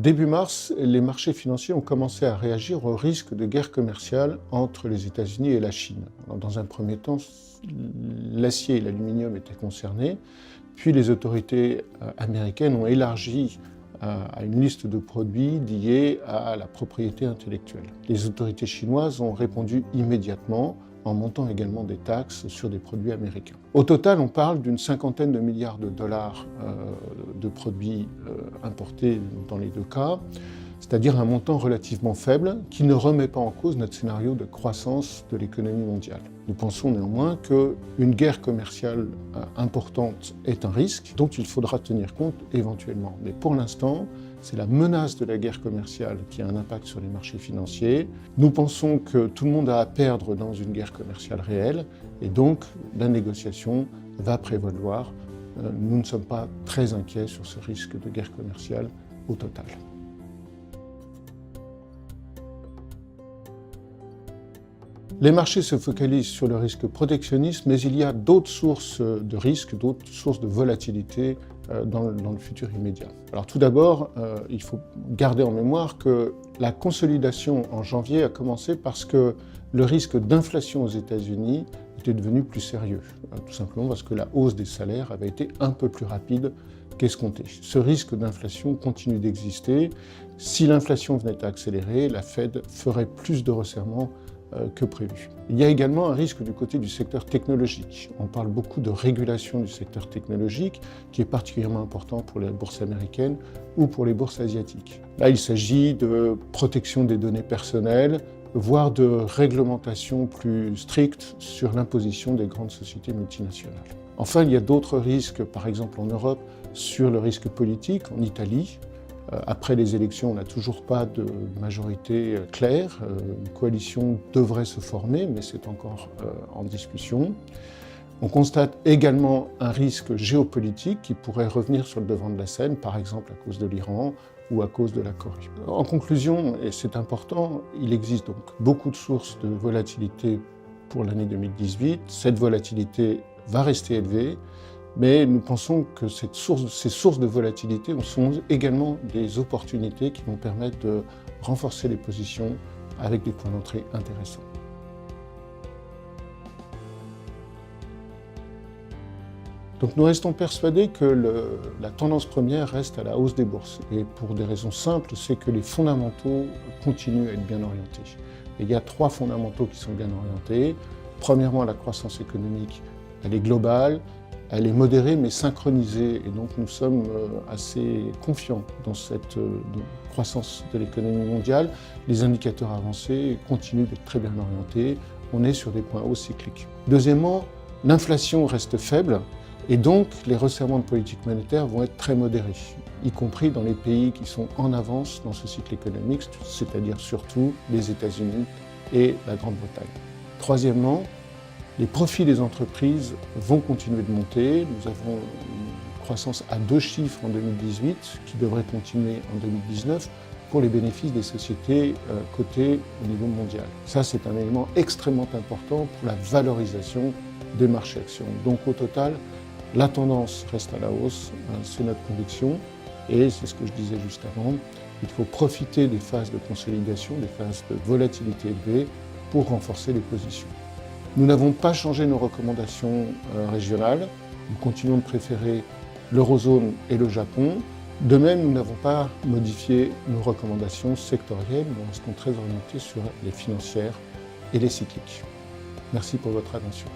Début mars, les marchés financiers ont commencé à réagir au risque de guerre commerciale entre les États-Unis et la Chine. Alors, dans un premier temps, l'acier et l'aluminium étaient concernés, puis les autorités américaines ont élargi à une liste de produits liés à la propriété intellectuelle. Les autorités chinoises ont répondu immédiatement en montant également des taxes sur des produits américains. Au total, on parle d'une cinquantaine de milliards de dollars de produits importés dans les deux cas, c'est-à-dire un montant relativement faible qui ne remet pas en cause notre scénario de croissance de l'économie mondiale. Nous pensons néanmoins qu'une guerre commerciale importante est un risque dont il faudra tenir compte éventuellement. Mais pour l'instant, c'est la menace de la guerre commerciale qui a un impact sur les marchés financiers. Nous pensons que tout le monde a à perdre dans une guerre commerciale réelle et donc la négociation va prévaloir. Nous ne sommes pas très inquiets sur ce risque de guerre commerciale au total. Les marchés se focalisent sur le risque protectionniste, mais il y a d'autres sources de risques, d'autres sources de volatilité dans le futur immédiat. Alors tout d'abord, il faut garder en mémoire que la consolidation en janvier a commencé parce que le risque d'inflation aux États-Unis était devenu plus sérieux, tout simplement parce que la hausse des salaires avait été un peu plus rapide qu'escompté. Ce risque d'inflation continue d'exister. Si l'inflation venait à accélérer, la Fed ferait plus de resserrements que prévu. Il y a également un risque du côté du secteur technologique. On parle beaucoup de régulation du secteur technologique, qui est particulièrement important pour les bourses américaines ou pour les bourses asiatiques. Là, il s'agit de protection des données personnelles, voire de réglementation plus stricte sur l'imposition des grandes sociétés multinationales. Enfin, il y a d'autres risques, par exemple en Europe, sur le risque politique, en Italie. Après les élections, on n'a toujours pas de majorité claire. Une coalition devrait se former, mais c'est encore en discussion. On constate également un risque géopolitique qui pourrait revenir sur le devant de la scène, par exemple à cause de l'Iran ou à cause de la Corée. En conclusion, et c'est important, il existe donc beaucoup de sources de volatilité pour l'année 2018. Cette volatilité va rester élevée. Mais nous pensons que ces sources de volatilité sont également des opportunités qui vont permettre de renforcer les positions avec des points d'entrée intéressants. Donc nous restons persuadés que la tendance première reste à la hausse des bourses. Et pour des raisons simples, c'est que les fondamentaux continuent à être bien orientés. Et il y a trois fondamentaux qui sont bien orientés. Premièrement, la croissance économique, elle est globale. Elle est modérée mais synchronisée et donc nous sommes assez confiants dans cette croissance de l'économie mondiale. Les indicateurs avancés continuent d'être très bien orientés. On est sur des points hauts cycliques. Deuxièmement, l'inflation reste faible et donc les resserrements de politique monétaire vont être très modérés, y compris dans les pays qui sont en avance dans ce cycle économique, c'est-à-dire surtout les États-Unis et la Grande-Bretagne. Troisièmement, les profits des entreprises vont continuer de monter. Nous avons une croissance à 2 chiffres en 2018 qui devrait continuer en 2019 pour les bénéfices des sociétés cotées au niveau mondial. Ça, c'est un élément extrêmement important pour la valorisation des marchés actions. Donc au total, la tendance reste à la hausse, c'est notre conviction et c'est ce que je disais juste avant. Il faut profiter des phases de consolidation, des phases de volatilité élevée pour renforcer les positions. Nous n'avons pas changé nos recommandations régionales. Nous continuons de préférer l'eurozone et le Japon. De même, nous n'avons pas modifié nos recommandations sectorielles. Nous restons très orientés sur les financières et les cycliques. Merci pour votre attention.